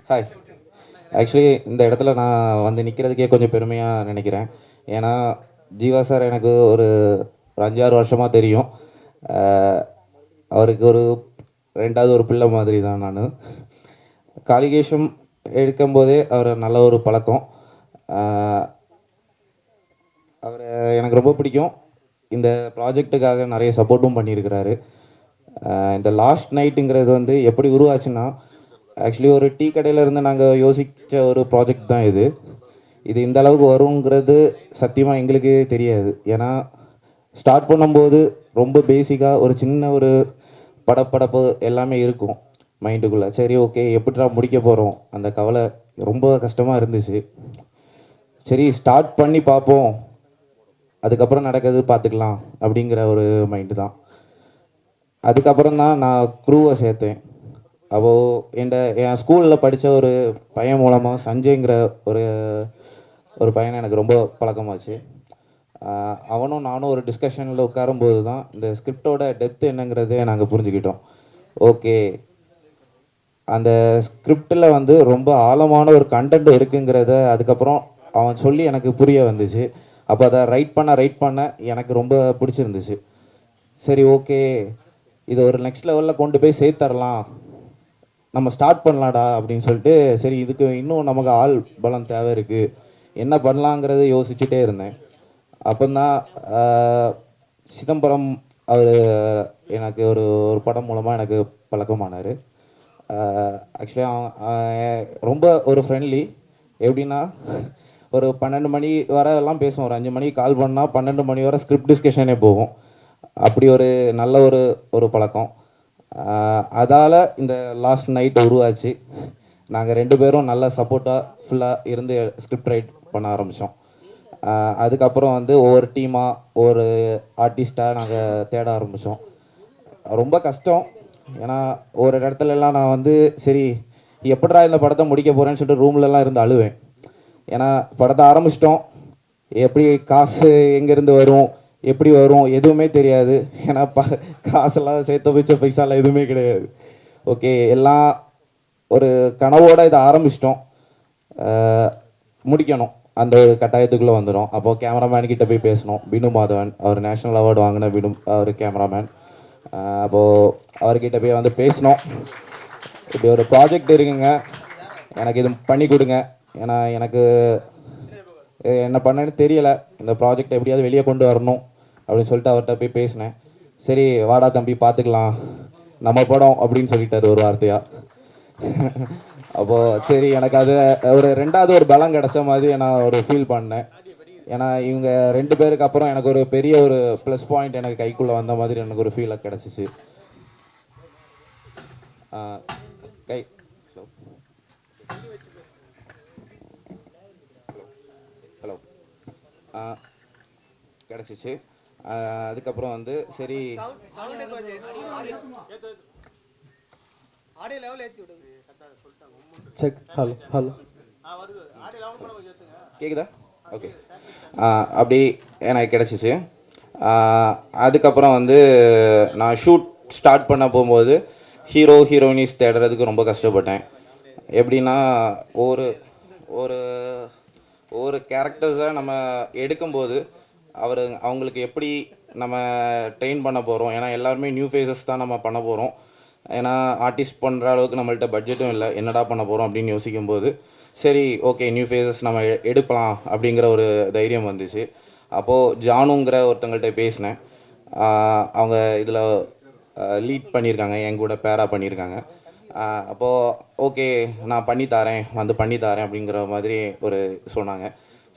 Hi. Actually இந்த இடத்துல நான் வந்து நிற்கிறதுக்கே கொஞ்சம் பெருமையாக நினைக்கிறேன். ஏன்னா ஜீவா சார் எனக்கு ஒரு 5-6 வருஷமாக தெரியும். அஹ், அவருக்கு ஒரு ரெண்டாவது ஒரு பிள்ளை மாதிரி தான் நான். காளிகேஷம் எடுக்கும்போதே அவர் நல்ல ஒரு பழக்கம். அவர் எனக்கு ரொம்ப பிடிக்கும். இந்த ப்ராஜெக்ட்டுக்காக நிறைய சப்போர்ட்டும் பண்ணியிருக்கிறாரு. இந்த லாஸ்ட் நைட்டுங்கிறது வந்து எப்படி உருவாச்சுன்னா, ஆக்சுவலி ஒரு டீ கடையில் இருந்து நாங்கள் யோசித்த ஒரு ப்ராஜெக்ட் தான் இது. இது இந்த அளவுக்கு வருங்கிறது சத்தியமாக எங்களுக்கு தெரியாது. ஏன்னா ஸ்டார்ட் பண்ணும்போது ரொம்ப பேசிக்காக ஒரு சின்ன ஒரு படப்படப்பு எல்லாமே இருக்கும் மைண்டுக்குள்ளே. சரி, ஓகே, எப்படிடா முடிக்க போகிறோம், அந்த கவலை ரொம்ப கஷ்டமாக இருந்துச்சு. சரி, ஸ்டார்ட் பண்ணி பார்ப்போம், அதுக்கப்புறம் நடக்கிறது பார்த்துக்கலாம் அப்படிங்கிற ஒரு மைண்டு தான். அதுக்கப்புறம் தான் நான் க்ரூவை சேர்த்தேன். அப்போது என் ஸ்கூலில் படித்த ஒரு பையன் மூலமாக சஞ்சய்ங்கிற ஒரு ஒரு பையனை எனக்கு ரொம்ப பழக்கமாச்சு. அவனும் நானும் ஒரு டிஸ்கஷனில் உட்காரும்போது தான் இந்த ஸ்கிரிப்டோட டெப்த் என்னங்கிறதே நாங்கள் புரிஞ்சுக்கிட்டோம். ஓகே, அந்த ஸ்கிரிப்டில் வந்து ரொம்ப ஆழமான ஒரு கண்டென்ட் இருக்குங்கிறத அதுக்கப்புறம் அவன் சொல்லி எனக்கு புரிய வந்துச்சு. அப்போ அதை ரைட் பண்ண எனக்கு ரொம்ப பிடிச்சிருந்துச்சு. சரி, ஓகே, இது ஒரு நெக்ஸ்ட் லெவலில் கொண்டு போய் சேர்த்தரலாம், நம்ம ஸ்டார்ட் பண்ணலாடா அப்படின்னு சொல்லிட்டு, சரி இதுக்கு இன்னும் நமக்கு ஆள் பலம் தேவை இருக்குது, என்ன பண்ணலாங்கிறத யோசிச்சுட்டே இருந்தேன். அப்போதான் சிதம்பரம் அவர் எனக்கு ஒரு ஒரு படம் மூலமாக எனக்கு பழக்கமானார். ஆக்சுவலி ரொம்ப ஒரு ஃப்ரெண்ட்லி. எப்படின்னா, ஒரு 12 மணி வரை எல்லாம் பேசுவோம். ஒரு 5 மணிக்கு கால் பண்ணால் 12 மணி வரை ஸ்கிரிப்ட் டிஸ்கஷனே போகும். அப்படி ஒரு நல்ல ஒரு ஒரு பழக்கம். அதால் இந்த லாஸ்ட் நைட் உருவாச்சு. நாங்கள் 2 பேரும் நல்ல சப்போர்ட்டாக ஃபுல்லாக இருந்து ஸ்கிரிப்ட் ரைட் பண்ண ஆரம்பித்தோம். அதுக்கப்புறம் வந்து ஒவ்வொரு டீமாக ஒரு ஆர்டிஸ்ட்டாக நாங்கள் தேட ஆரம்பித்தோம். ரொம்ப கஷ்டம். ஏன்னா ஒரு இடத்துலலாம் நான் வந்து சரி எப்படா இந்த படத்தை முடிக்க போகிறேன்னு சொல்லிட்டு ரூம்லலாம் இருந்து அழுவேன். ஏன்னா படத்தை ஆரம்பிச்சிட்டோம், எப்படி காசு எங்கேருந்து வரும், எப்படி வரும் எதுவுமே தெரியாது. ஏன்னா காசெல்லாம் சேர்த்து வச்ச பைசாலாம் எதுவுமே கிடையாது. ஓகே, எல்லாம் ஒரு கனவோடு இதை ஆரம்பிச்சிட்டோம், முடிக்கணும், அந்த ஒரு கட்டாயத்துக்குள்ளே வந்துடும். அப்போது கேமராமேன் கிட்ட போய் பேசணும். பினு மாதவன், அவர் நேஷ்னல் அவார்டு வாங்கின பினு, அவர் கேமராமேன். அப்போது அவர்கிட்ட போய் வந்து பேசினோம். இப்படி ஒரு ப்ராஜெக்ட் இருக்குங்க, எனக்கு இது பண்ணி கொடுங்க. ஏன்னா எனக்கு என்ன பண்ணேன்னு தெரியலை, இந்த ப்ராஜெக்ட் எப்படியாவது வெளியே கொண்டு வரணும் அப்படின்னு சொல்லிட்டு அவர்கிட்ட போய் பேசினேன். சரி வாடா தம்பி பார்த்துக்கலாம், நம்ம படம் அப்படின்னு சொல்லிட்டாரு ஒரு வார்த்தையாக. அப்போது சரி, எனக்கு அது ஒரு ரெண்டாவது ஒரு பலம் கிடைச்ச மாதிரி நான் ஒரு ஃபீல் பண்ணேன். ஏன்னா இவங்க 2 பேருக்கு அப்புறம் எனக்கு ஒரு பெரிய ஒரு ப்ளஸ் பாயிண்ட் எனக்கு கைக்குள்ளே வந்த மாதிரி எனக்கு ஒரு ஃபீலை கிடச்சிச்சு. கை ஹலோ கிடச்சிச்சு. அதுக்கப்புறம் வந்து சரி செக். ஹலோ ஹலோ கேட்குதா? ஓகே. அப்படி எனக்கு கிடச்சிச்சு. அதுக்கப்புறம் வந்து நான் ஷூட் ஸ்டார்ட் பண்ண போகும்போது ஹீரோயினிஸ் தேடுறதுக்கு ரொம்ப கஷ்டப்பட்டேன். எப்படின்னா ஒரு ஒரு ஒரு கேரக்டர்ஸை நம்ம எடுக்கும்போது அவங்களுக்கு எப்படி நம்ம ட்ரெயின் பண்ண போகிறோம். ஏன்னா எல்லாருமே நியூ ஃபேஸஸ் தான் நம்ம பண்ண போகிறோம். ஏன்னா ஆர்டிஸ்ட் பண்ணுற அளவுக்கு நம்மள்ட்ட பட்ஜெட்டும் இல்லை, என்னடா பண்ண போகிறோம் அப்படின்னு யோசிக்கும்போது சரி ஓகே நியூ ஃபேஸஸ் நம்ம எடுக்கலாம் அப்படிங்கிற ஒரு தைரியம் வந்துச்சு. அப்போது ஜானுங்கிற ஒருத்தங்கள்ட்ட பேசினேன். அவங்க இதில் லீட் பண்ணியிருக்காங்க, என் கூட பேரா பண்ணியிருக்காங்க. அப்போது ஓகே நான் பண்ணித்தாரேன், வந்து பண்ணித்தாரேன் அப்படிங்கிற மாதிரி ஒரு சொன்னாங்க.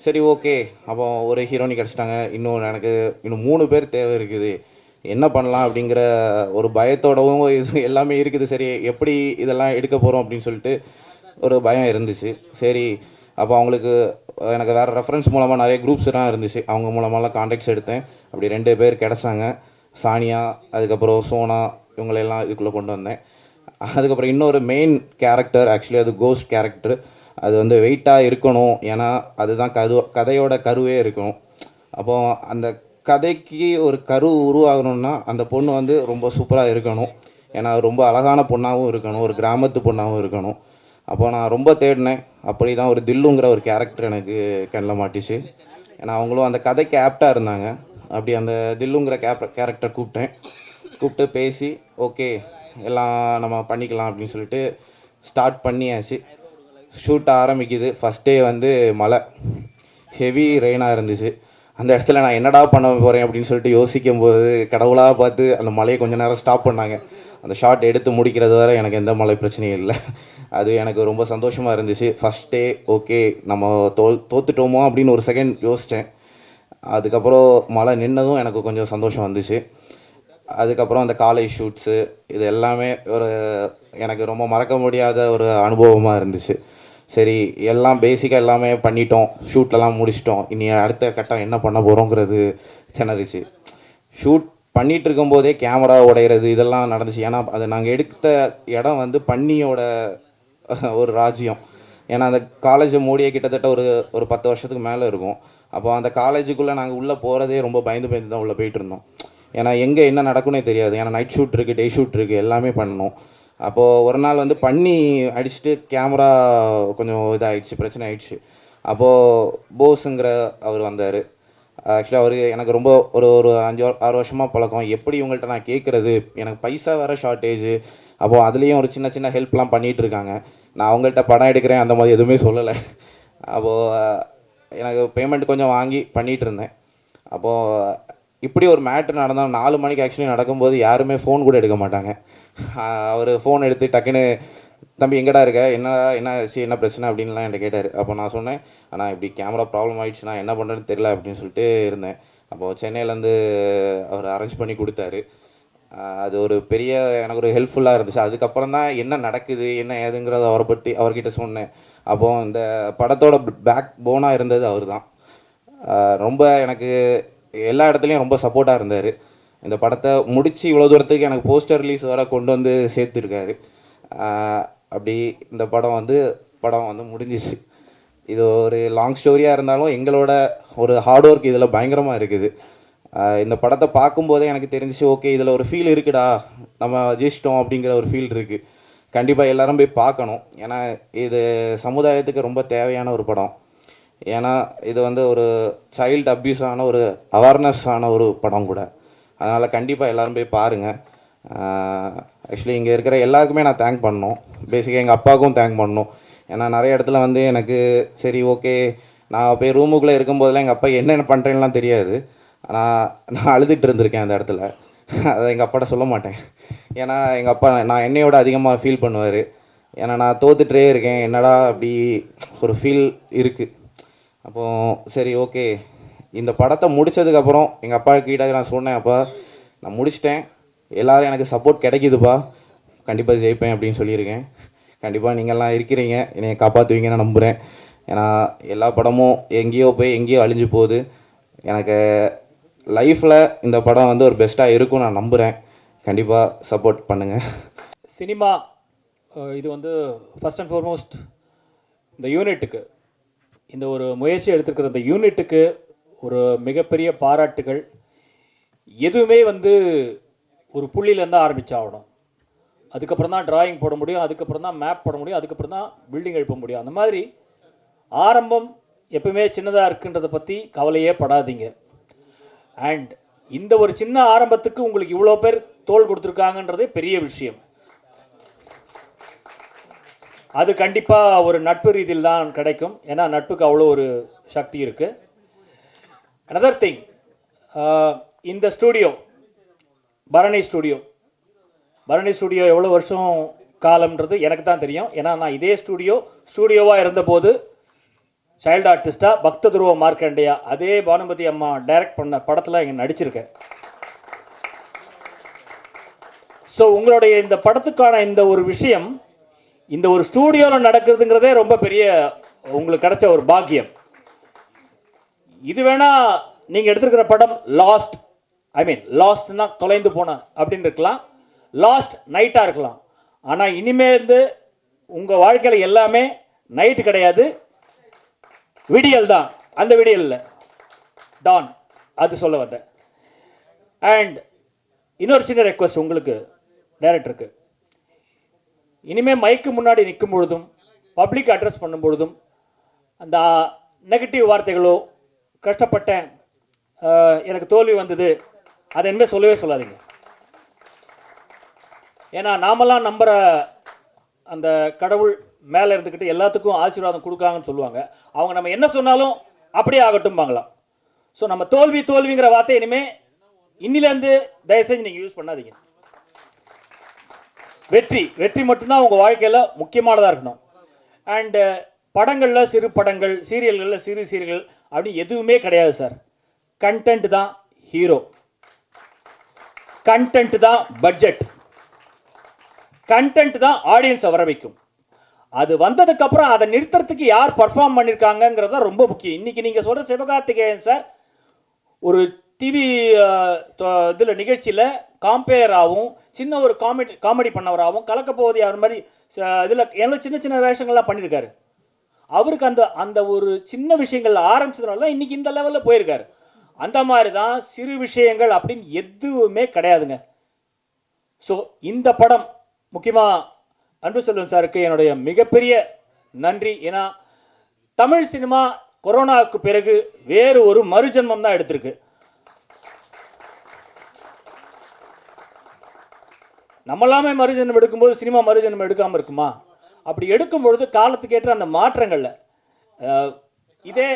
சரி ஓகே, அப்போ ஒரு ஹீரோனி கிடச்சிட்டாங்க, எனக்கு இன்னும் 3 பேர் தேவை இருக்குது, என்ன பண்ணலாம் அப்படிங்கிற ஒரு பயத்தோடவும் இது எல்லாமே இருக்குது. சரி எப்படி இதெல்லாம் எடுக்க போகிறோம் அப்படின்னு சொல்லிட்டு ஒரு பயம் இருந்துச்சு. சரி, அப்போ அவங்களுக்கு எனக்கு வேறு ரெஃபரன்ஸ் மூலமாக நிறைய குரூப்ஸ்லாம் இருந்துச்சு, அவங்க மூலமாலாம் கான்டாக்ட்ஸ் எடுத்தேன். அப்படி 2 பேர் கிடச்சாங்க, சானியா அதுக்கப்புறம் சோனா, இவங்களெல்லாம் இதுக்குள்ளே கொண்டு வந்தேன். அதுக்கப்புறம் இன்னொரு மெயின் கேரக்டர், ஆக்சுவலி அது கோஸ்ட் கேரக்டர், அது வந்து வெயிட்டாக இருக்கணும். ஏன்னா அதுதான் கதையோட கருவே இருக்கணும். அப்போது அந்த கதைக்கு ஒரு கரு உருவாகணும்னா அந்த பொண்ணு வந்து ரொம்ப சூப்பராக இருக்கணும். ஏன்னா ரொம்ப அழகான பொண்ணாகவும் இருக்கணும், ஒரு கிராமத்து பொண்ணாகவும் இருக்கணும். அப்போ நான் ரொம்ப தேடினேன். அப்படி தான் ஒரு தில்லுங்கிற ஒரு கேரக்டர் எனக்கு கண்ணில் மாட்டிச்சு. ஏன்னா அவங்களும் அந்த கதைக்கு ஆப்டாக இருந்தாங்க. அப்படி அந்த தில்லுங்கிற கேரக்டர் கூப்பிட்டு பேசி ஓகே எல்லாம் நம்ம பண்ணிக்கலாம் அப்படின்னு சொல்லிட்டு ஸ்டார்ட் பண்ணியாச்சு. ஷூட் ஆரம்பிக்குது. ஃபஸ்ட் டே வந்து மழை, ஹெவி ரெயினாக இருந்துச்சு. அந்த இடத்துல நான் என்னடா பண்ண போகிறேன் அப்படின்னு சொல்லிட்டு யோசிக்கும் போது கடவுளாக பார்த்து அந்த மழையை கொஞ்சம் நேரம் ஸ்டாப் பண்ணாங்க. அந்த ஷாட் எடுத்து முடிக்கிறது வரை எனக்கு எந்த மழை பிரச்சனையும் இல்லை. அது எனக்கு ரொம்ப சந்தோஷமாக இருந்துச்சு. ஃபஸ்ட் டே ஓகே நம்ம தோத்துட்டோமோ அப்படின்னு ஒரு செகண்ட் யோசித்தேன். அதுக்கப்புறம் மழை நின்னதும் எனக்கு கொஞ்சம் சந்தோஷம் வந்துச்சு. அதுக்கப்புறம் அந்த காலேஜ் ஷூட்ஸு இது எல்லாமே ஒரு எனக்கு ரொம்ப மறக்க முடியாத ஒரு அனுபவமாக இருந்துச்சு. சரி எல்லாம் பேசிக்காக எல்லாமே பண்ணிட்டோம், ஷூட்லலாம் முடிச்சிட்டோம், இனி அடுத்த கட்டம் என்ன பண்ண போகிறோங்கிறது திணறிச்சு. ஷூட் பண்ணிகிட்டு இருக்கும்போதே கேமரா உடையிறது இதெல்லாம் நடந்துச்சு. ஏன்னா அது நாங்கள் எடுத்த இடம் வந்து பன்னியோட ஒரு ராஜ்யம். ஏன்னா அந்த காலேஜை மூடியே கிட்டத்தட்ட ஒரு ஒரு 10 வருஷத்துக்கு மேலே இருக்கும். அப்போ அந்த காலேஜுக்குள்ளே நாங்கள் உள்ளே போகிறதே ரொம்ப பயந்து பயந்து தான் உள்ளே போயிட்டு இருந்தோம். ஏன்னா எங்கே என்ன நடக்குன்னே தெரியாது. ஏன்னா நைட் ஷூட் இருக்குது, டே ஷூட் இருக்குது, எல்லாமே பண்ணணும். அப்போது ஒரு நாள் வந்து பன்னி அடிச்சுட்டு கேமரா கொஞ்சம் இதாகிடுச்சு, பிரச்சனை ஆயிடுச்சு. அப்போது போஸுங்கிற அவர் வந்தார். ஆக்சுவலாக அவர் எனக்கு ரொம்ப ஒரு ஒரு 5-6 வருஷமாக பழக்கம். எப்படி இவங்கள்ட்ட நான் கேட்குறது, எனக்கு பைசா வேறு ஷார்ட்டேஜு. அப்போது அதுலேயும் ஒரு சின்ன சின்ன ஹெல்ப்லாம் பண்ணிகிட்டு இருக்காங்க. நான் அவங்கள்ட்ட படம் எடுக்கிறேன் அந்த மாதிரி எதுவுமே சொல்லலை. அப்போது எனக்கு பேமெண்ட் கொஞ்சம் வாங்கி பண்ணிகிட்டு இருந்தேன். அப்போது இப்படி ஒரு மேட்ரு நடந்தால் 4 மணிக்கு ஆக்சுவலி நடக்கும்போது யாருமே ஃபோன் கூட எடுக்க மாட்டாங்க. அவர் ஃபோன் எடுத்து டக்குன்னு தம்பி எங்கடா இருக்க, என்ன ஆச்சு, என்ன பிரச்சனை அப்படின்லாம் என்கிட்ட கேட்டார். அப்போ நான் சொன்னேன், ஆனால் இப்படி கேமரா ப்ராப்ளம் ஆகிடுச்சுன்னா என்ன பண்ணுறதுன்னு தெரியல அப்படின்னு சொல்லிட்டு இருந்தேன். அப்போது சென்னையிலேருந்து அவர் அரேஞ்ச் பண்ணி கொடுத்தாரு. அது ஒரு பெரிய எனக்கு ஒரு ஹெல்ப்ஃபுல்லாக இருந்துச்சு. அதுக்கப்புறம் தான் என்ன நடக்குது என்ன ஏதுங்கிறத அவரை பற்றி அவர்கிட்ட சொன்னேன். அப்போது இந்த படத்தோட பேக் போனாக இருந்தது அவர் தான். ரொம்ப எனக்கு எல்லா இடத்துலையும் ரொம்ப சப்போர்ட்டாக இருந்தார். இந்த படத்தை முடித்து இவ்வளோ தூரத்துக்கு எனக்கு போஸ்டர் ரிலீஸ் வர கொண்டு வந்து சேர்த்துருக்காரு. அப்படி இந்த படம் வந்து முடிஞ்சிச்சு. இது ஒரு லாங் ஸ்டோரியாக இருந்தாலும் எங்களோட ஒரு ஹார்ட் ஒர்க் இதில் பயங்கரமாக இருக்குது. இந்த படத்தை பார்க்கும்போதே எனக்கு தெரிஞ்சிச்சு ஓகே இதில் ஒரு ஃபீல் இருக்குடா, நம்ம ஜெயிச்சிட்டோம் அப்படிங்கிற ஒரு ஃபீல் இருக்குது. கண்டிப்பாக எல்லோரும் போய் பார்க்கணும். ஏன்னா இது சமுதாயத்துக்கு ரொம்ப தேவையான ஒரு படம். ஏன்னா இது வந்து ஒரு சைல்டு அப்யூஸான ஒரு அவேர்னஸ் ஆன ஒரு படம் கூட. அதனால் கண்டிப்பாக எல்லோரும் போய் பாருங்கள். ஆக்சுவலி இங்கே இருக்கிற எல்லாருக்குமே நான் தேங்க் பண்ணணும். பேசிக்காக எங்கள் அப்பாவுக்கும் தேங்க் பண்ணணும். ஏன்னா நிறைய இடத்துல வந்து எனக்கு சரி ஓகே நான் போய் ரூமுக்குள்ளே இருக்கும்போதெல்லாம் எங்கள் அப்பா என்னென்ன பண்ணுறேன்லாம் தெரியாது. ஆனால் நான் அழுதுகிட்டு இருந்திருக்கேன் அந்த இடத்துல. அதை எங்கள் அப்பாட்ட சொல்ல மாட்டேன். ஏன்னா எங்கள் அப்பா நான் என்னையோட அதிகமாக ஃபீல் பண்ணுவார். ஏன்னா நான் தோத்துட்டே இருக்கேன், என்னடா அப்படி ஒரு ஃபீல் இருக்குது. அப்போது சரி ஓகே இந்த படத்தை முடித்ததுக்கப்புறம் எங்கள் அப்பாவுக்கு ஈடாக நான் சொன்னேன், அப்பா நான் முடிச்சிட்டேன், எல்லோரும் எனக்கு சப்போர்ட் கிடைக்குதுப்பா, கண்டிப்பாக ஜெயிப்பேன் அப்படின்னு சொல்லியிருக்கேன். கண்டிப்பாக நீங்கள்லாம் இருக்கிறீங்க, என்னை காப்பாற்றுவீங்கன்னு நம்புகிறேன். ஏன்னா எல்லா படமும் எங்கேயோ அழிஞ்சு போகுது. எனக்கு லைஃப்பில் இந்த படம் வந்து ஒரு பெஸ்ட்டாக இருக்கும் நான் நம்புகிறேன். கண்டிப்பாக சப்போர்ட் பண்ணுங்கள். சினிமா இது வந்து ஃபஸ்ட் அண்ட் ஃபார்மோஸ்ட் இந்த யூனிட்டுக்கு, இந்த ஒரு முயற்சி எடுத்துருக்கிற இந்த யூனிட்டுக்கு ஒரு மிகப்பெரிய பாராட்டுகள். எதுவுமே வந்து ஒரு புள்ளியிலேருந்து ஆரம்பிச்சாகணும். அதுக்கப்புறம் தான் டிராயிங் போட முடியும், அதுக்கப்புறம் தான் மேப் போட முடியும், அதுக்கப்புறம் தான் பில்டிங் எழுப்ப முடியும். அந்த மாதிரி ஆரம்பம் எப்பவுமே சின்னதாக இருக்குன்றதை பற்றி கவலையே படாதீங்க. அண்ட் இந்த ஒரு சின்ன ஆரம்பத்துக்கு உங்களுக்கு இவ்வளோ பேர் தோள் கொடுத்துருக்காங்கன்றதே பெரிய விஷயம். அது கண்டிப்பாக ஒரு நட்பு ரீதியில் தான் கிடைக்கும். ஏன்னா நட்புக்கு அவ்வளோ ஒரு சக்தி இருக்குது. அனதர் திங், இந்த ஸ்டூடியோ பரணி ஸ்டூடியோ எவ்வளோ வருஷம் காலம்ன்றது எனக்கு தான் தெரியும். ஏன்னா நான் இதே ஸ்டூடியோவாக இருந்தபோது சைல்டு ஆர்டிஸ்டாக பக்த துருவ மார்க்கண்டியா அதே பானுமதி அம்மா டைரக்ட் பண்ண படத்தில் இங்கே நடிச்சிருக்கேன். ஸோ உங்களுடைய இந்த படத்துக்கான இந்த ஒரு விஷயம் இந்த ஒரு ஸ்டூடியோவில் நடக்குதுங்கிறதே ரொம்ப பெரிய உங்களுக்கு கிடைச்ச ஒரு பாக்கியம். இது வேணா நீங்கள் எடுத்துருக்கிற படம் லாஸ்ட்னா தொலைந்து போன அப்படின்னு இருக்கலாம், லாஸ்ட் நைட்டாக இருக்கலாம். ஆனால் இனிமேல் உங்கள் வாழ்க்கையில் எல்லாமே நைட்டு கிடையாது, விடியல் தான். அந்த விடியலில் டான், அது சொல்ல வந்தேன். அண்ட் இன்னொரு சின்ன ரெக்வஸ்ட் உங்களுக்கு டைரக்டருக்கு, இனிமேல் மைக்கு முன்னாடி நிற்கும் பொழுதும் பப்ளிக் அட்ரஸ் பண்ணும்பொழுதும் அந்த நெகட்டிவ் வார்த்தைகளோ, கஷ்டப்பட்டேன், எனக்கு தோல்வி வந்தது, அதை இனிமேல் சொல்லவே சொல்லாதீங்க. ஏன்னா நாமெல்லாம் நம்புகிற அந்த கடவுள் மேலே இருந்துக்கிட்டு எல்லாத்துக்கும் ஆசீர்வாதம் கொடுக்காங்கன்னு சொல்லுவாங்க. அவங்க நம்ம என்ன சொன்னாலும் அப்படியே ஆகட்டும்பாங்களாம். ஸோ நம்ம தோல்விங்கிற வார்த்தை இனிமேல் இன்னிலேருந்து தயவுசெஞ்சு நீங்கள் யூஸ் பண்ணாதீங்க. வெற்றி மட்டும்தான் உங்கள் வாழ்க்கையில் முக்கியமானதாக இருக்கணும். அண்டு படங்களில் சிறு படங்கள், சீரியல்களில் சிறு சீரியல்கள் அப்படி எதுவுமே கிடையாது சார். கண்டென்ட் தான் ஹீரோ, கண்டென்ட் தான் பட்ஜெட், கண்டென்ட் தான் ஆடியன்ஸை வர வைக்கும். அது வந்ததுக்கப்புறம் அதை நிறுத்துறதுக்கு யார் பர்ஃபார்ம் பண்ணியிருக்காங்கிறத ரொம்ப முக்கியம். இன்றைக்கி நீங்கள் சொல்கிற சிவகார்த்திகேயன் சார் ஒரு டிவி இதில் நிகழ்ச்சியில் காம்பேயராகவும் சின்ன ஒரு காமெடி பண்ணவராகவும் கலக்கப்போவதி அவர் மாதிரி இதில் எவ்வளோ சின்ன சின்ன வேஷங்கள்லாம் பண்ணியிருக்காரு. அவருக்கு அந்த ஒரு சின்ன விஷயங்கள் ஆரம்பிச்சதுனால தான் இன்றைக்கி இந்த லெவலில் போயிருக்காரு. அந்த மாதிரி தான் சிறு விஷயங்கள் அப்படின்னு எதுவுமே கிடையாதுங்க. ஸோ இந்த படம் முக்கியமாக அன்புசெல்வன் சாருக்கு என்னுடைய மிகப்பெரிய நன்றி. ஏன்னா தமிழ் சினிமா கொரோனாவுக்கு பிறகு வேறு ஒரு மறுஜன்மம் தான் எடுத்திருக்கு. நம்மளாமே மறுஜன்மம் எடுக்கும்போது சினிமா மறுஜன்மம் எடுக்காமல் இருக்குமா? அப்படி எடுக்கும் பொழுது காலத்துக்கு ஏற்ற அந்த மாற்றங்களில் இதே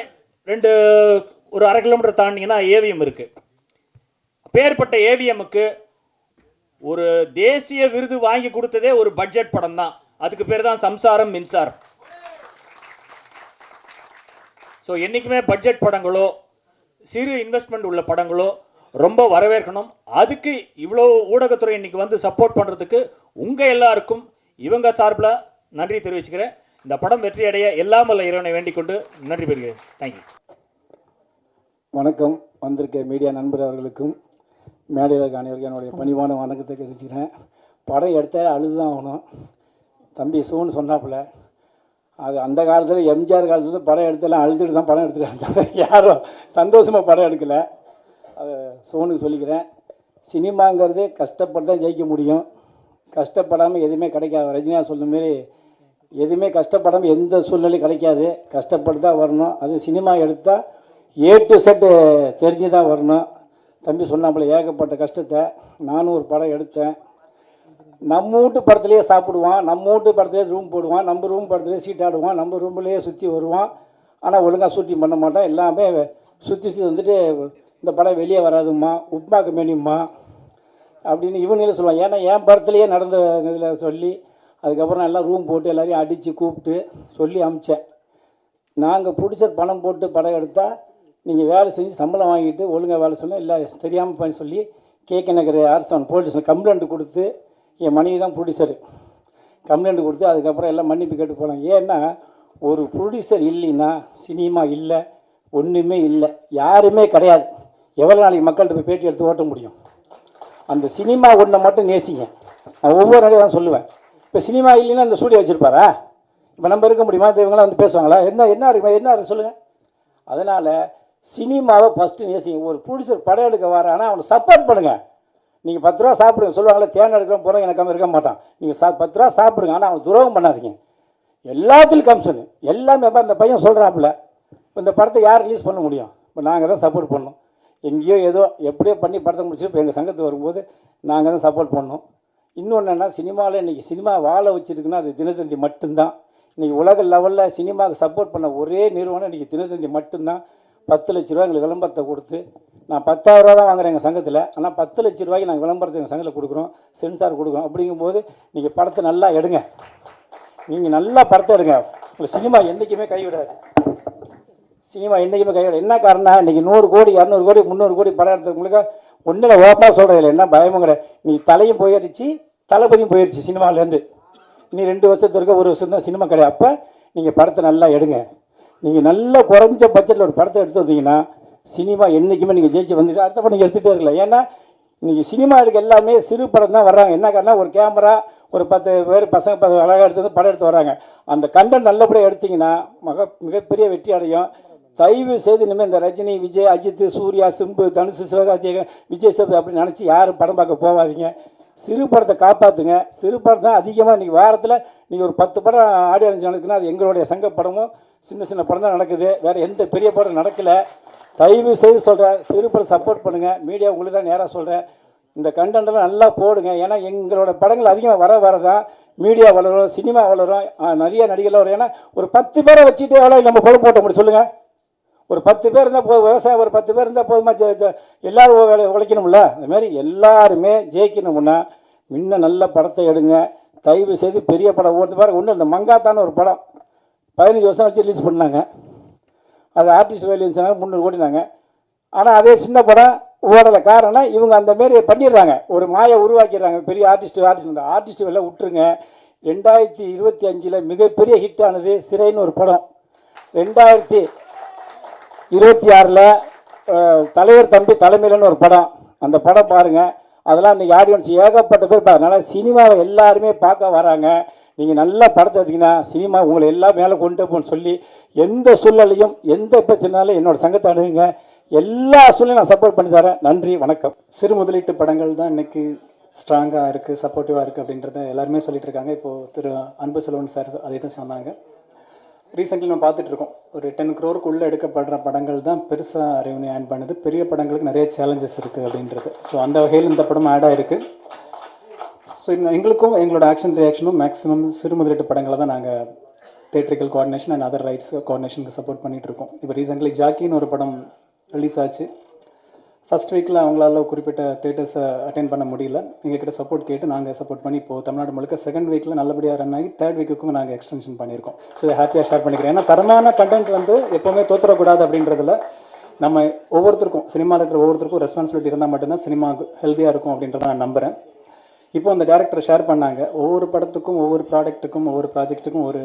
ஒரு 1/2 கிலோமீட்டர் தாண்டிங்கன்னா ஏவிஎம் இருக்குது. பேர்பட்ட ஏவிஎம்முக்கு ஒரு தேசிய விருது வாங்கி கொடுத்ததே ஒரு பட்ஜெட் படம் தான். அதுக்கு பேர் தான் சம்சாரம் மின்சாரம். ஸோ என்றைக்குமே பட்ஜெட் படங்களோ சிறு இன்வெஸ்ட்மெண்ட் உள்ள படங்களோ ரொம்ப வரவேற்கணும். அதுக்கு இவ்வளோ ஊடகத்துறை இன்னைக்கு வந்து சப்போர்ட் பண்ணுறதுக்கு உங்கள் எல்லாருக்கும் இவங்க சார்பில் நன்றி தெரிவிச்சுக்கிறேன். இந்த படம் வெற்றி அடைய எல்லாம் வல்ல இறைவனை வேண்டிக் கொண்டு நன்றி பெறுகிறேன். தேங்க்யூ. வணக்கம். வந்திருக்க மீடியா நண்பர் அவர்களுக்கும் மேடையில் காணியவர்கள் என்னுடைய பணிவான வணக்கத்தை தெரிவிச்சுக்கிறேன். படம் எடுத்தால் அழுதுதான் ஆகணும். தம்பி சோன்னு சொன்னாப்புல அது அந்த காலத்தில் எம்ஜிஆர் காலத்தில் படம் எடுத்தாலும் அழுதுட்டு தான் படம் எடுத்துட்டாங்க. யாரும் சந்தோஷமாக படம் எடுக்கலை. அதை சோனுக்கு சொல்லிக்கிறேன். சினிமாங்கிறது கஷ்டப்பட்டு தான் ஜெயிக்க முடியும். கஷ்டப்படாமல் எதுவுமே கிடைக்காது. ரஜினியா சொன்ன மாரி எதுவுமே கஷ்டப்படாமல் எந்த சூழ்நிலையும் கிடைக்காது. கஷ்டப்பட்டு தான் வரணும். அது சினிமா எடுத்தால் A to Z தெரிஞ்சு தான் வரணும். தம்பி சொன்னாப்புல ஏகப்பட்ட கஷ்டத்தை நானும் ஒரு படம் எடுத்தேன். நம்ம வீட்டு படத்துலேயே சாப்பிடுவான், நம்ம வீட்டு படத்துலேயே ரூம் போடுவான், நம்ம ரூம் படத்துலேயே சீட் ஆடுவான், நம்ம ரூம்லேயே சுற்றி வருவான். ஆனால் ஒழுங்காக ஷூட்டிங் பண்ண மாட்டான். எல்லாமே சுற்றி வந்துட்டு இந்த படம் வெளியே வராதும்மா, உப்மாக்கு மேனியும்மா அப்படின்னு இவங்களே சொல்லுவான். ஏன்னா என் படத்துலேயே நடந்த இதில் சொல்லி அதுக்கப்புறம் எல்லாம் ரூம் போட்டு எல்லாரையும் அடித்து கூப்பிட்டு சொல்லி அமிச்சேன். நாங்கள் ப்ரொடியூசர் பணம் போட்டு படம் எடுத்தால் நீங்கள் வேலை செஞ்சு சம்பளம் வாங்கிட்டு ஒழுங்காக வேலை சொல்லணும், இல்லை தெரியாமல் பண்ணி சொல்லி கேட்க நகர் அரசாங்கம் போலீஸ் கம்ப்ளைண்ட் கொடுத்து என் மனைவி தான் ப்ரொடியூசரு கம்ப்ளைண்ட் கொடுத்து அதுக்கப்புறம் எல்லாம் மன்னிப்பு கேட்டு போனாங்க. ஏன்னா ஒரு ப்ரொடியூசர் இல்லைன்னா சினிமா இல்லை, ஒன்றுமே இல்லை, யாருமே கிடையாது. எவ்வளோ நாளைக்கு மக்கள்கிட்ட போய் பேட்டி எடுத்து ஓட்ட முடியும்? அந்த சினிமா ஒன்றை மட்டும் நேசிங்க. நான் ஒவ்வொரு நாளையும் தான் சொல்லுவேன். இப்போ சினிமா இல்லைன்னா அந்த ஸ்டூடியோ வச்சுருப்பாரா? இப்போ நம்ம இருக்க முடியுமா? இவங்களாம் வந்து பேசுவாங்களா? என்ன இருக்கு சொல்லுங்கள். அதனால் சினிமாவை ஃபஸ்ட்டு நேசிங்க. ஒரு ப்ரொடியூசர் படம் எடுக்க வரானா அவனை சப்போர்ட் பண்ணுங்கள். நீங்கள் 10 ரூபா சாப்பிடுங்க. சொல்லுவாங்களே தேன் எடுக்கிறோம் போகிறோம் எனக்கு இருக்க மாட்டான். நீங்கள் 10 ரூபா சாப்பிடுங்க, ஆனால் அவன் துரோகம் பண்ணாதீங்க. எல்லாத்துலையும் கமிஷனு எல்லாமே. அந்த பையன் சொல்கிறாப்புல இப்போ இந்த படத்தை யார் ரிலீஸ் பண்ண முடியும்? இப்போ நாங்கள் தான் சப்போர்ட் பண்ணோம். எங்கேயோ ஏதோ எப்படியோ பண்ணி படத்தை முடிச்சு இப்போ எங்கள் சங்கத்துக்கு வரும்போது நாங்கள் தான் சப்போர்ட் பண்ணோம். இன்னொன்று என்னென்னா சினிமாவில் இன்றைக்கி சினிமா வாழ வச்சுருக்குன்னா அது தினத்தந்தி மட்டும்தான். இன்றைக்கி உலக லெவலில் சினிமாவுக்கு சப்போர்ட் பண்ண ஒரே நிறுவனம் இன்றைக்கி தினத்தந்தி மட்டும்தான். 10 லட்ச ரூபா எங்களுக்கு விளம்பரத்தை கொடுத்து, நான் 10,000 ரூபா தான் வாங்குறேன் எங்கள் சங்கத்தில். ஆனால் 10 லட்ச ரூபாய்க்கு நாங்கள் விளம்பரத்தை எங்கள் சங்கத்தில் கொடுக்குறோம், சென்சார் கொடுக்குறோம். அப்படிங்கும்போது நீங்கள் படத்தை நல்லா எடுங்க. நீங்கள் நல்லா படத்தை எடுங்க. உங்கள் சினிமா என்றைக்குமே கைவிடாது. சினிமா என்றைக்குமே கைவிடாது. என்ன காரணம்? இன்றைக்கி 100 கோடி 200 கோடி 300 கோடி படம் எடுத்தவங்களுக்கு ஒன்றில் ஓப்பனாக சொல்கிறது இல்லை. என்ன பயமும் கிடையாது. நீ தலையும் போயிடுச்சு, தளபதியும் போயிடுச்சு சினிமாவிலேருந்து. நீ 2 வருஷத்துக்கு 1 வருஷம் தான் சினிமா கிடையாது. அப்போ நீங்கள் படத்தை நல்லா எடுங்க. நீங்கள் நல்ல குறைஞ்ச பட்ஜெட்டில் ஒரு படத்தை எடுத்து வந்தீங்கன்னா சினிமா என்றைக்குமே நீங்கள் ஜெயிச்சு வந்துட்டு அடுத்த படம் நீங்கள் எடுத்துகிட்டே இருக்கலாம். ஏன்னா இன்றைக்கி சினிமா எடுக்க எல்லாமே சிறு படம் தான் வர்றாங்க. என்ன காரணம்? ஒரு கேமரா, ஒரு 10 பேர் பசங்க அழகாக எடுத்து வந்து படம் எடுத்து வர்றாங்க. அந்த கண்டென்ட் நல்லபடியாக எடுத்திங்கன்னா மிகப்பெரிய வெற்றி அடையும். தயவு செய்து இனிமேல் இந்த ரஜினி, விஜய், அஜித், சூர்யா, சிம்பு, தனுஷ், சிவகார்த்திகேயன், விஜய் சேது அப்படின்னு நினச்சி யாரும் படம் பார்க்க போகாதீங்க. சிறு படத்தை காப்பாற்றுங்க. சிறு படம் தான் அதிகமாக இன்றைக்கி வாரத்தில் நீங்கள் ஒரு 10 படம் ஆடியன்ஸ் நடக்குதுன்னா அது எங்களுடைய சங்க படமும் சின்ன சின்ன படம் தான் நடக்குது. வேறு எந்த பெரிய படம் நடக்கலை. தயவு செய்து சொல்கிறேன், சிறு படம் சப்போர்ட் பண்ணுங்கள். மீடியா உங்களுக்கு தான் நேராக சொல்கிறேன், இந்த கண்டென்ட்லாம் நல்லா போடுங்க. ஏன்னா எங்களோட படங்கள் அதிகமாக வரதான் மீடியா வளரும், சினிமா வளரும், நிறைய நடிகர்கள் வரும். ஏன்னா ஒரு 10 பேரை வச்சுட்டு எவ்வளோ நம்ம குழம்பு போட்ட முடியும் சொல்லுங்கள். ஒரு 10 பேர் இருந்தால் போதும், விவசாயம் ஒரு 10 பேர் இருந்தால் போதுமா? எல்லாரும் உழைக்கணும்ல. அதுமாதிரி எல்லாருமே ஜெயிக்கணும்னா முன்ன நல்ல படத்தை எடுங்க. தயவு செய்து பெரிய படம் ஓட்டு பாருங்க. ஒன்று இந்த மங்காத்தான ஒரு படம் 15 வருஷம் வச்சு ரிலீஸ் பண்ணாங்க. அது ஆர்டிஸ்ட் வேலைன்னு சொன்னாங்க, 300 கோடினாங்க. ஆனால் அதே சின்ன படம் ஓடலை. காரணம் இவங்க அந்த மாரி பண்ணிடுறாங்க, ஒரு மாயை உருவாக்கிடுறாங்க. பெரிய ஆர்டிஸ்ட் வேலை விட்டுருங்க. 2025 மிகப்பெரிய ஹிட் ஆனது சிறைன்னு ஒரு படம். 2026 தலைவர் தம்பி தலைமையிலன்னு ஒரு படம். அந்த படம் பாருங்கள். அதெல்லாம் இன்றைக்கி ஆடியன்ஸ் ஏகப்பட்ட பேர் பாருங்க. அதனால் சினிமாவை எல்லாருமே பார்க்க வராங்க. நீங்கள் நல்ல படத்தை எடுத்தீங்கன்னா சினிமா உங்களை எல்லாம் மேலே கொண்டு போகணும்னு சொல்லி எந்த சூழ்நிலையும் எந்த பிரச்சனைனாலும் என்னோட சங்கத்தை அணுகுங்க. எல்லா சூழ்நிலையும் நான் சப்போர்ட் பண்ணி தரேன். நன்றி, வணக்கம். சிறு முதலீட்டு படங்கள் தான் இன்னைக்கு ஸ்ட்ராங்காக இருக்குது, சப்போர்ட்டிவாக இருக்குது அப்படின்றத எல்லாருமே சொல்லிட்டு இருக்காங்க. இப்போது திரு அன்பு செல்வன் சார் அதே தான் சொன்னாங்க. ரீசெண்ட்லி நம்ம பார்த்துட்டு இருக்கோம், ஒரு 10 crore எடுக்கப்படுற படங்கள் தான் பெருசாக ரெவன்யூ ஆட் பண்ணுது. பெரிய படங்களுக்கு நிறைய சேலஞ்சஸ் இருக்குது அப்படின்றது. ஸோ அந்த வகையில் இந்த படம் ஆட் ஆகிருக்கு. ஸோ எங்களுக்கும் எங்களோட ஆக்ஷன் ரியாக்ஷனும் மேக்ஸிமம் சிறு முதலீட்டு படங்களை தான் நாங்கள் theatrical coordination and other rights கோஆர்டினேஷனுக்கு சப்போர்ட் பண்ணிகிட்டு இருக்கோம். இப்போ ரீசெண்ட்லி ஜாக்கின்னு ஒரு படம் ரிலீஸ் ஆச்சு. ஃபஸ்ட் வீக்கில் அவங்களால குறிப்பிட்ட தேட்டர்ஸை அட்டென்ட் பண்ண முடியல. எங்ககிட்ட சப்போர்ட் கேட்டு நாங்கள் சப்போர்ட் பண்ணி இப்போது தமிழ்நாடு முழுக்க செகண்ட் வீக்கில் நல்லபடியாக ரன் ஆகி தேர்ட் வீக்குக்கும் நாங்கள் எக்ஸ்டென்ஷன் பண்ணியிருக்கோம். ஸோ ஹாப்பியாக ஷேர் பண்ணிக்கிறேன். ஏன்னா தரமான கண்டென்ட் வந்து எப்போவுமே தோற்றக்கூடாது அப்படின்றதுல நம்ம ஒவ்வொருத்தருக்கும், சினிமாவில் இருக்கிற ஒவ்வொருத்தருக்கும் ரெஸ்பான்சிபிலிட்டி இருந்தால் மட்டும்தான் சினிமா ஹெல்த்தியாக இருக்கும் அப்படின்றத நான் நம்புகிறேன். இப்போ அந்த டேரக்டர் ஷேர் பண்ணாங்க, ஒவ்வொரு படத்துக்கும் ஒவ்வொரு ப்ராடக்ட்டுக்கும் ஒவ்வொரு ப்ராஜெக்ட்டுக்கும் ஒரு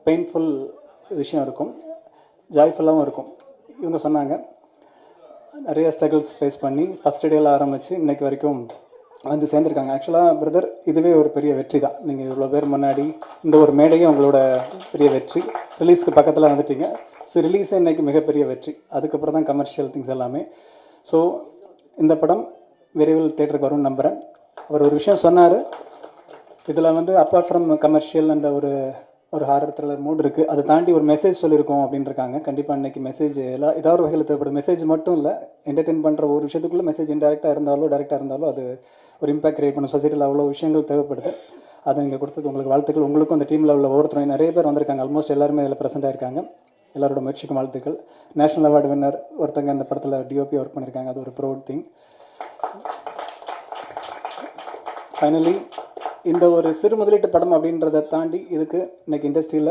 பெயின்ஃபுல் விஷயம் இருக்கும், ஜாய்ஃபுல்லாகவும் இருக்கும். இவங்க சொன்னாங்க நிறைய ஸ்ட்ரகிள்ஸ் ஃபேஸ் பண்ணி ஃபஸ்ட் டேல ஆரம்பித்து இன்னைக்கு வரைக்கும் வந்து சேர்ந்துருக்காங்க. ஆக்சுவலாக பிரதர், இதுவே ஒரு பெரிய வெற்றி தான். நீங்கள் இவ்வளோ பேர் முன்னாடி இந்த ஒரு மேடையும் உங்களோட பெரிய வெற்றி. ரிலீஸ்க்கு பக்கத்தில் வந்துட்டீங்க. ஸோ ரிலீஸே இன்றைக்கி மிகப்பெரிய வெற்றி. அதுக்கப்புறம் தான் கமர்ஷியல் திங்ஸ் எல்லாமே. ஸோ இந்த படம் விரைவில் தேட்டருக்கு வரும்னு நம்புகிறேன். அவர் ஒரு விஷயம் சொன்னார், இதில் வந்து அப்பார்ட் ஃப்ரம் கமர்ஷியல் அந்த ஒரு ஹாரர் த்ரில்லர் மூட் இருக்குது, அதை தாண்டி ஒரு மெசேஜ் சொல்லியிருக்கோம் அப்படின்னு இருக்காங்க. கண்டிப்பாக இன்றைக்கி மெசேஜ் ஏதாவது ஒரு வகையில் தேவைப்படும். மெசேஜ் மட்டும் இல்லை, என்டர்டெயின் பண்ணுற ஒரு விஷயத்துக்குள்ளே மெசேஜ் இன்டெரக்டாக இருந்தாலும் டேரெக்டாக இருந்தாலும் அது ஒரு இம்பாக்ட் கிரியேட் பண்ணும். சொசைட்டியில் அவ்வளோ விஷயங்கள் தேவைப்படுது. அதை நீங்கள் கொடுத்தது உங்களுக்கு வாழ்த்துக்கள். உங்களுக்கும் அந்த டீமில் உள்ள ஒவ்வொருத்தரும் நிறைய பேர் வந்திருக்காங்க. ஆல்மோஸ்ட் எல்லாருமே இதில் ப்ரெசென்ட் ஆயிருக்காங்க. எல்லாரோட முயற்சிக்கும் வாழ்த்துக்கள். நேஷனல் அவார்டு வின்னர் ஒருத்தங்க அந்த படத்தில் டிஓபி ஒர்க் பண்ணியிருக்காங்க. அது ஒரு ப்ரௌட் திங். ஃபைனலி இந்த ஒரு சிறு முதலீட்டு படம் அப்படின்றத தாண்டி இதுக்கு இன்றைக்கி இண்டஸ்ட்ரியில்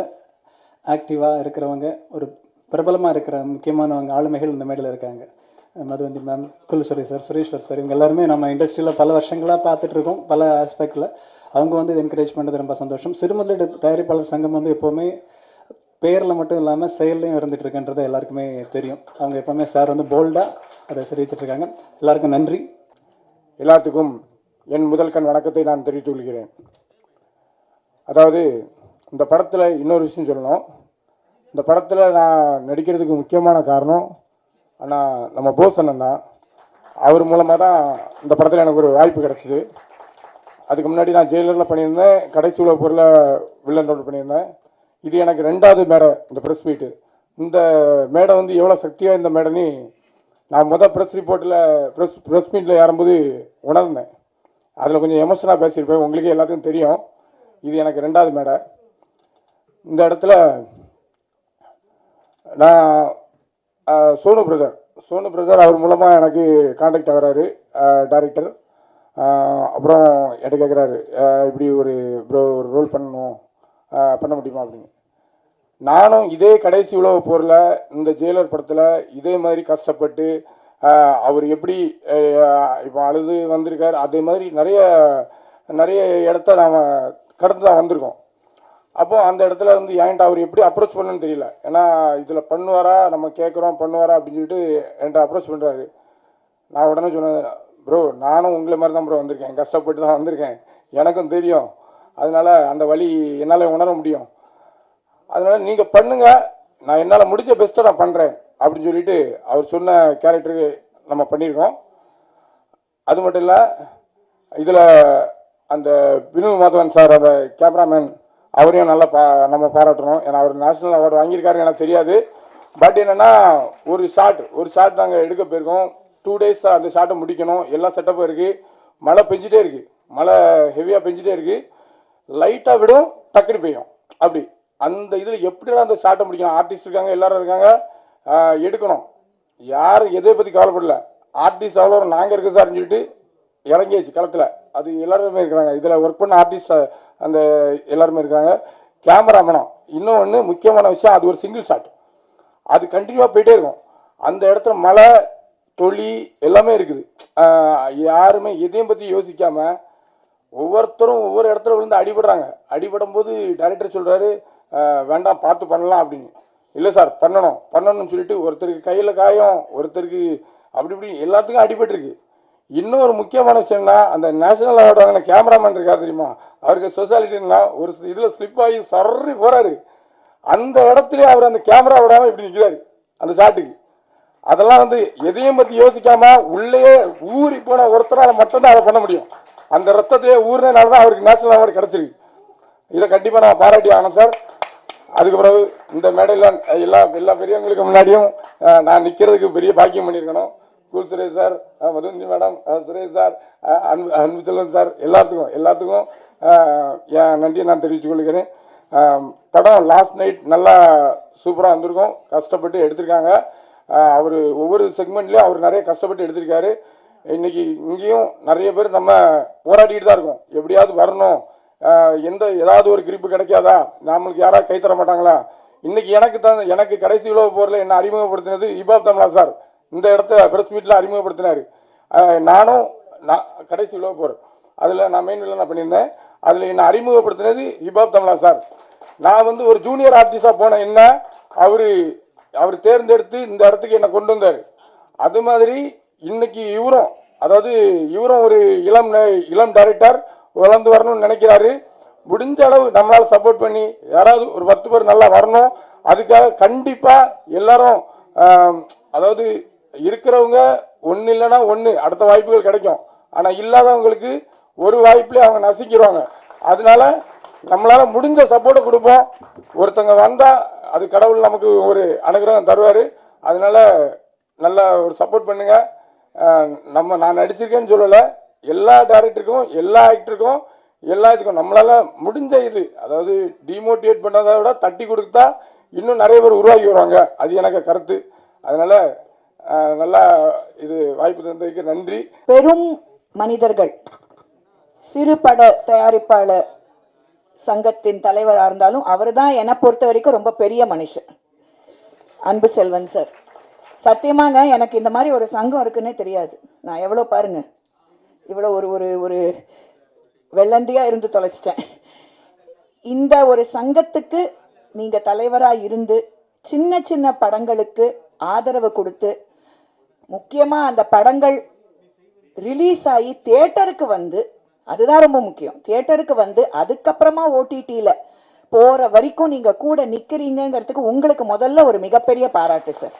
ஆக்டிவாக இருக்கிறவங்க, ஒரு பிரபலமாக இருக்கிற முக்கியமானவங்க, ஆளுமைகள் இந்த மேடையில் இருக்காங்க. Madhuvanti ma'am, குல்ஸ்வரி sir, Sureswar sir, இவங்க எல்லாருமே நம்ம இண்டஸ்ட்ரியில் பல வருஷங்களாக பார்த்துட்ருக்கோம். பல ஆஸ்பெக்டில் அவங்க வந்து இது என்கரேஜ் பண்ணுறது ரொம்ப சந்தோஷம். சிறு முதலீட்டு தயாரிப்பாளர் சங்கம் வந்து எப்போவுமே பேரில் மட்டும் இல்லாமல் செயல்லையும் இருந்துகிட்டு இருக்குன்றது எல்லாருக்குமே தெரியும். அவங்க எப்போவுமே சார் வந்து போல்டாக அதை தெரிவிச்சிட்ருக்காங்க. எல்லாருக்கும் நன்றி. எல்லாத்துக்கும் என் முதல் கண் வணக்கத்தை நான் தெரிவித்துக் கொள்கிறேன். அதாவது இந்த படத்தில் இன்னொரு விஷயம் சொல்லணும். இந்த படத்தில் நான் நடிக்கிறதுக்கு முக்கியமான காரணம் ஆனால் நம்ம போஸ் அண்ணன் தான். அவர் மூலமாக தான் இந்த படத்தில் எனக்கு ஒரு வாய்ப்பு கிடச்சிது. அதுக்கு முன்னாடி நான் ஜெயிலரில் பண்ணியிருந்தேன், கடைசி உள்ள பொருளில் வில்லன் ரோல் பண்ணியிருந்தேன். இது எனக்கு 2வது மேடை, இந்த ப்ரெஸ் மீட்டு. இந்த மேடை வந்து எவ்வளோ சக்தியாக இந்த மேடைன்னு நான் ப்ரெஸ் ரிப்போர்ட்டில் ப்ரெஸ் மீட்டில் ஏறும்போது உணர்ந்தேன். அதில் கொஞ்சம் எமோஷனாக பேசியிருப்பேன், உங்களுக்கே எல்லாத்துக்கும் தெரியும். இது எனக்கு 2வது மேடை. இந்த இடத்துல நான் சோனு பிரதர் அவர் மூலமாக எனக்கு காண்டாக்ட் ஆகிறாரு டைரக்டர். அப்புறம் என்கிட்ட கேட்குறாரு, இப்படி ஒரு ரோல் பண்ண முடியுமா அப்படின்னு. நானும் இதே கடைசி உலக போரில் இந்த ஜெயிலர் படத்தில் இதே மாதிரி கஷ்டப்பட்டு அவர் எப்படி இப்போ அழுது வந்திருக்கார், அதே மாதிரி நிறைய இடத்த நாம் கடந்து தான் வந்திருக்கோம். அப்போ அந்த இடத்துல வந்து என்கிட்ட அவர் எப்படி அப்ரோச் பண்ணணும்னு தெரியல. ஏன்னா இதில் பண்ணுவாரா, நம்ம கேட்குறோம் பண்ணுவாரா அப்படின்னு சொல்லிட்டு என்கிட்ட அப்ரோச் பண்ணுறாரு. நான் உடனே சொன்னேன், ப்ரோ நானும் உங்களை மாதிரி தான் ப்ரோ வந்திருக்கேன், கஷ்டப்பட்டு தான் வந்திருக்கேன், எனக்கும் தெரியும், அதனால் அந்த வழி என்னால் உணர முடியும், அதனால் நீங்கள் பண்ணுங்கள், நான் என்னால் முடிஞ்ச பெஸ்ட்டை நான் பண்ணுறேன் அப்படின்னு சொல்லிட்டு அவர் சொன்ன கேரக்டருக்கு நம்ம பண்ணியிருக்கோம். அது மட்டும் இல்லை, இதில் அந்த வினு மாதவன் சார் அந்த கேமராமேன் அவரையும் நல்லா நம்ம பாராட்டணும். ஏன்னா அவர் நேஷனல் அவார்டு வாங்கியிருக்காரு எனக்கு தெரியாது. பட் என்னென்னா ஒரு ஷாட் நாங்கள் எடுக்க போயிருக்கோம். 2 days அந்த ஷாட்டை முடிக்கணும். எல்லா செட்டப்பும் இருக்குது. மழை பெஞ்சிட்டே இருக்குது. மழை ஹெவியாக பெஞ்சிட்டே இருக்குது. லைட்டாக விடும், டக்குனு பெய்யும். அப்படி அந்த இதில் எப்படிலாம் அந்த ஷாட்டை முடிக்கணும். ஆர்டிஸ்ட் இருக்காங்க, எல்லாரும் இருக்காங்க, எடுக்கணும். யாரும் எதை பற்றி கவலைப்படல. ஆர்டிஸ்ட் அவ்வளோ நாங்கள் இருக்க சார்னு சொல்லிட்டு இறங்கியாச்சு களத்தில். அது எல்லாருமே இருக்கிறாங்க. இதில் ஒர்க் பண்ண ஆர்டிஸ்ட் அந்த எல்லாருமே இருக்காங்க. கேமராமேனும் இன்னும் ஒன்று முக்கியமான விஷயம், அது ஒரு சிங்கிள் ஷாட். அது கண்டினியூவாக போயிட்டே இருக்கும். அந்த இடத்துல மழை தொழி எல்லாமே இருக்குது. யாருமே எதையும் பற்றி யோசிக்காமல் ஒவ்வொருத்தரும் ஒவ்வொரு இடத்துல விழுந்து அடிபடுறாங்க. அடிபடும் போது டைரக்டர் சொல்கிறாரு, வேண்டாம் பார்த்து பண்ணலாம் அப்படின்னு. இல்லை சார் பண்ணணும்னு சொல்லிட்டு ஒருத்தருக்கு கையில் காயம், ஒருத்தருக்கு அப்படி இப்படி எல்லாத்துக்கும் அடிபட்டுருக்கு. இன்னும் ஒரு முக்கியமான விஷயம்னா, அந்த நேஷனல் அவார்டு வாங்கின கேமராமேன் இருக்கா தெரியுமா, அவருக்கு ஸ்பெஷாலிட்டின்னா ஒரு இதில் ஸ்லிப் ஆகி சர்றி போகிறாரு. அந்த இடத்துல அவர் அந்த கேமரா விடாமல் இப்படி நிற்கிறாரு அந்த ஷாட்டுக்கு. அதெல்லாம் எதையும் பற்றி யோசிக்காம உள்ளே ஊறி போன ஒருத்தரால் மட்டும்தான் அதை பண்ண முடியும். அந்த ரத்தத்தையே ஊறினால தான் அவருக்கு நேஷனல் அவார்டு கிடச்சிருக்கு. இதை கண்டிப்பாக நான் பாராட்டி ஆனேன் சார். அதுக்கு பிறகு இந்த மேடையில் எல்லா பெரியவங்களுக்கு முன்னாடியும் நான் நிற்கிறதுக்கு பெரிய பாக்கியம் பண்ணியிருக்கணும். Cool Suresh sir, Madhunthi madam, Suresh sir, Anbu Selvan sir, எல்லாத்துக்கும் என் நன்றியை நான் தெரிவித்துக் கொள்கிறேன். படம் லாஸ்ட் நைட் நல்லா சூப்பராக வந்திருக்கும். கஷ்டப்பட்டு எடுத்திருக்காங்க. அவர் ஒவ்வொரு செக்மெண்ட்லேயும் அவர் நிறைய கஷ்டப்பட்டு எடுத்திருக்காரு. இன்னைக்கு இங்கேயும் நிறைய பேர் நம்ம போராடிட்டு தான் இருக்கோம். எப்படியாவது வரணும், ஏதாவது ஒரு கிரிப்பு கிடைக்காதா, நம்மளுக்கு யாராவது கை தர மாட்டாங்களா. இன்னைக்கு எனக்கு கடைசி உலக போரில் என்ன அறிமுகப்படுத்தினது இபாப் தமிழா சார். இந்த இடத்த பிரஸ் மீட்டில் அறிமுகப்படுத்தினார். நான் கடைசி உலக போர் அதில் நான் மெயின் வில்லனாக பண்ணியிருந்தேன். அதில் என்ன அறிமுகப்படுத்தினது இபாப் தமிழா சார். நான் ஒரு ஜூனியர் ஆர்டிஸ்டாக போனேன். என்ன அவர் தேர்ந்தெடுத்து இந்த இடத்துக்கு என்னை கொண்டு வந்தார். அது மாதிரி இன்னைக்கு இவரும் ஒரு இளம் டைரக்டர் வளர்ந்து வரணும்னு நினைக்கிறாரு. முடிஞ்ச அளவு நம்மளால சப்போர்ட் பண்ணி யாராவது ஒரு 10 பேர் நல்லா வரணும். அதுக்காக கண்டிப்பா எல்லாரும் இருக்கிறவங்க ஒன்று இல்லைன்னா ஒன்று அடுத்த வாய்ப்புகள் கிடைக்கும். ஆனா இல்லாதவங்களுக்கு ஒரு வாய்ப்புல அவங்க நசிக்கிடுவாங்க. அதனால நம்மளால முடிஞ்ச சப்போர்ட்டை கொடுப்போம். ஒருத்தங்க வந்தா அது கடவுள் நமக்கு ஒரு அனுகிரகம் தருவாரு. அதனால நல்லா ஒரு சப்போர்ட் பண்ணுங்க. நான் நடிச்சிருக்கேன்னு சொல்லலை, எல்லா டைரக்டருக்கும், எல்லா ஆக்டருக்கும், எல்லாத்துக்கும் நம்மளால முடிஞ்ச இது டிமோட்டிவேட் பண்ணதை விட தட்டி கொடுத்தா இன்னும் நிறைய பேர் உருவாக்கி வருவாங்க. அது எனக்கு கருத்து. அதனால நல்லா இது வாய்ப்பு தந்ததுக்கு நன்றி. பெரும் மனிதர்கள், சிறு பட தயாரிப்பாளர் சங்கத்தின் தலைவராக இருந்தாலும் அவர் தான் என்னை பொறுத்த வரைக்கும் ரொம்ப பெரிய மனுஷன், அன்பு செல்வன் சார். சத்தியமாங்க எனக்கு இந்த மாதிரி ஒரு சங்கம் இருக்குன்னே தெரியாது. நான் எவ்வளோ பாருங்க, இவ்வளோ ஒரு வெள்ளந்தியா இருந்து தொலைச்சிட்டேன். இந்த ஒரு சங்கத்துக்கு நீங்க தலைவராக இருந்து சின்ன சின்ன படங்களுக்கு ஆதரவு கொடுத்து, முக்கியமா அந்த படங்கள் ரிலீஸ் ஆகி தியேட்டருக்கு அதுதான் ரொம்ப முக்கியம். தியேட்டருக்கு அதுக்கப்புறமா OTTல போற வரைக்கும் நீங்க கூட நிக்கிறீங்கிறதுக்கு உங்களுக்கு முதல்ல ஒரு மிகப்பெரிய பாராட்டு சார்.